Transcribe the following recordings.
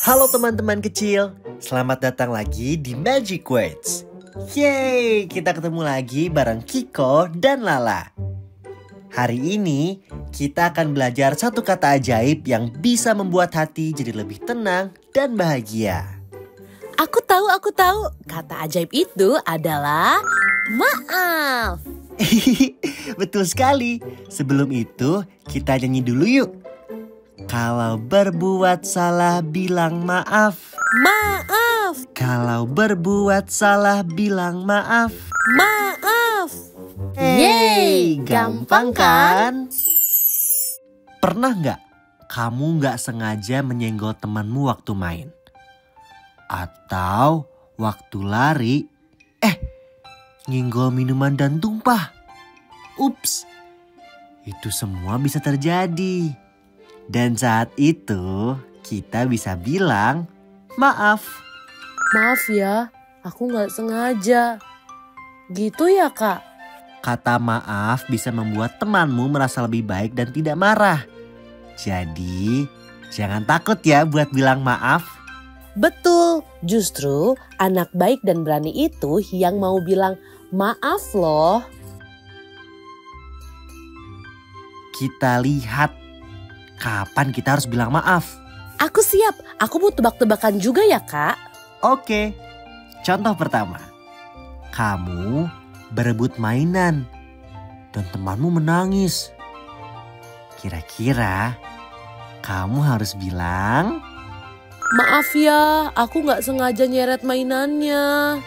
Halo teman-teman kecil, selamat datang lagi di Magic Words. Yeay, kita ketemu lagi bareng Kiko dan Lala. Hari ini kita akan belajar satu kata ajaib yang bisa membuat hati jadi lebih tenang dan bahagia. Aku tahu. Kata ajaib itu adalah maaf. Betul sekali. Sebelum itu kita nyanyi dulu yuk. Kalau berbuat salah bilang maaf. Maaf. Kalau berbuat salah bilang maaf. Maaf. Yeay, gampang kan? Pernah nggak kamu nggak sengaja menyenggol temanmu waktu main? Atau waktu lari, nyenggol minuman dan tumpah? Ups, itu semua bisa terjadi. Dan saat itu kita bisa bilang maaf. Maaf ya, aku nggak sengaja. Gitu ya kak? Kata maaf bisa membuat temanmu merasa lebih baik dan tidak marah. Jadi jangan takut ya buat bilang maaf. Betul, justru anak baik dan berani itu yang mau bilang maaf loh. Kita lihat kapan kita harus bilang maaf. Aku siap, aku mau tebak-tebakan juga ya kak. Oke, contoh pertama. Kamu berebut mainan dan temanmu menangis. Kira-kira kamu harus bilang, Maaf ya, aku nggak sengaja nyeret mainannya.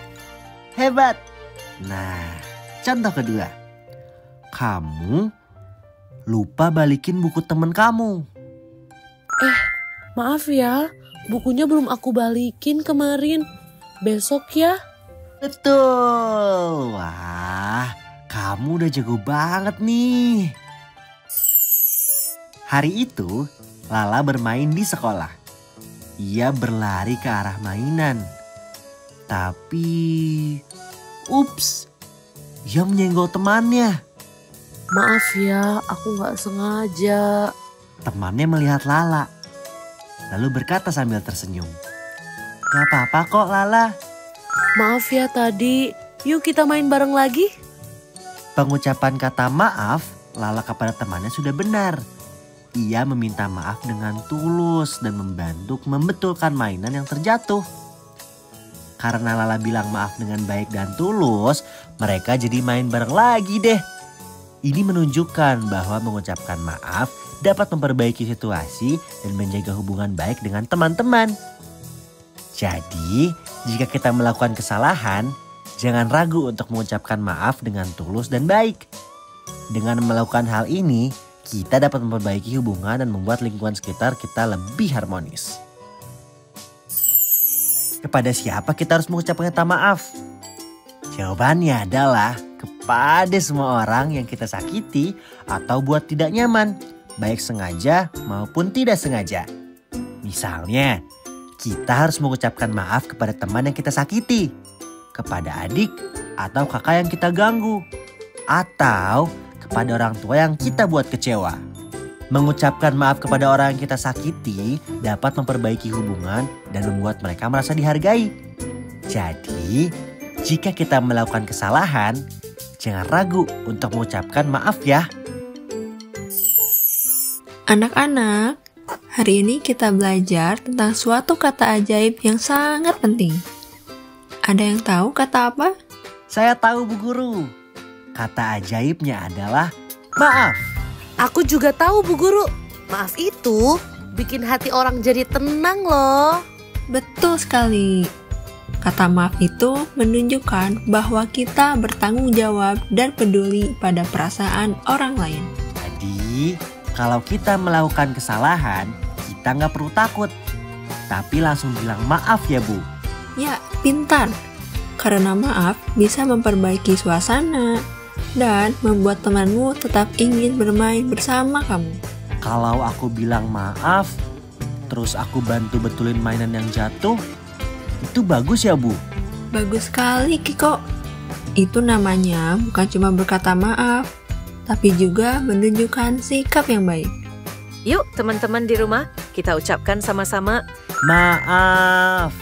hebat. Nah, contoh kedua. Kamu lupa balikin buku teman kamu. Maaf ya, bukunya belum aku balikin kemarin. Besok ya. Betul. Wah, kamu udah jago banget nih. Hari itu, Lala bermain di sekolah. Ia berlari ke arah mainan. Tapi, ups, ia menyenggol temannya. Maaf ya, aku nggak sengaja. Temannya melihat Lala, lalu berkata sambil tersenyum, "Gak apa-apa kok Lala." Maaf ya tadi, yuk kita main bareng lagi. Pengucapan kata maaf Lala kepada temannya sudah benar. Ia meminta maaf dengan tulus dan membantu membetulkan mainan yang terjatuh. Karena Lala bilang maaf dengan baik dan tulus, mereka jadi main bareng lagi deh. Ini menunjukkan bahwa mengucapkan maaf dapat memperbaiki situasi dan menjaga hubungan baik dengan teman-teman. Jadi, jika kita melakukan kesalahan, jangan ragu untuk mengucapkan maaf dengan tulus dan baik. Dengan melakukan hal ini, kita dapat memperbaiki hubungan dan membuat lingkungan sekitar kita lebih harmonis. Kepada siapa kita harus mengucapkan kata maaf? Jawabannya adalah kepada semua orang yang kita sakiti atau buat tidak nyaman, baik sengaja maupun tidak sengaja. Misalnya, kita harus mengucapkan maaf kepada teman yang kita sakiti, kepada adik atau kakak yang kita ganggu, atau kepada orang tua yang kita buat kecewa. Mengucapkan maaf kepada orang yang kita sakiti dapat memperbaiki hubungan dan membuat mereka merasa dihargai. Jadi, jika kita melakukan kesalahan, jangan ragu untuk mengucapkan maaf ya. Anak-anak, hari ini kita belajar tentang suatu kata ajaib yang sangat penting. Ada yang tahu kata apa? Saya tahu Bu Guru. Kata ajaibnya adalah maaf. Aku juga tahu Bu Guru. Maaf itu bikin hati orang jadi tenang loh. Betul sekali. Kata maaf itu menunjukkan bahwa kita bertanggung jawab dan peduli pada perasaan orang lain. Jadi, kalau kita melakukan kesalahan, kita nggak perlu takut. Tapi langsung bilang maaf ya Bu. Ya, pintar. Karena maaf bisa memperbaiki suasana dan membuat temanmu tetap ingin bermain bersama kamu. Kalau aku bilang maaf, terus aku bantu betulin mainan yang jatuh, itu bagus ya Bu? Bagus sekali Kiko. Itu namanya bukan cuma berkata maaf, tapi juga menunjukkan sikap yang baik. Yuk teman-teman di rumah, kita ucapkan sama-sama Maaf.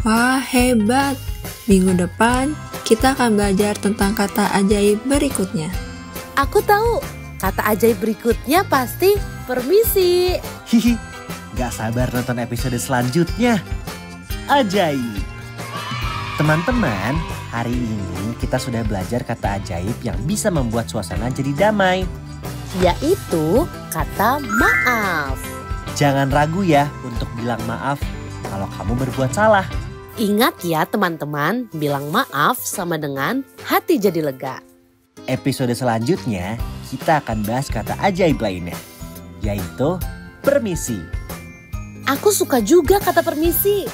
Wah, hebat. Minggu depan kita akan belajar tentang kata ajaib berikutnya. Aku tahu, kata ajaib berikutnya pasti permisi. Hihi, gak sabar nonton episode selanjutnya. Ajaib. Teman-teman, hari ini kita sudah belajar kata ajaib yang bisa membuat suasana jadi damai. Yaitu kata maaf. Jangan ragu ya untuk bilang maaf kalau kamu berbuat salah. Ingat ya teman-teman, bilang maaf sama dengan hati jadi lega. Episode selanjutnya kita akan bahas kata ajaib lainnya, yaitu permisi. Aku suka juga kata permisi.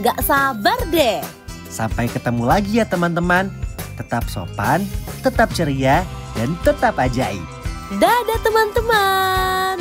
Gak sabar deh. Sampai ketemu lagi ya teman-teman. Tetap sopan, tetap ceria, dan tetap ajaib. Dadah teman-teman.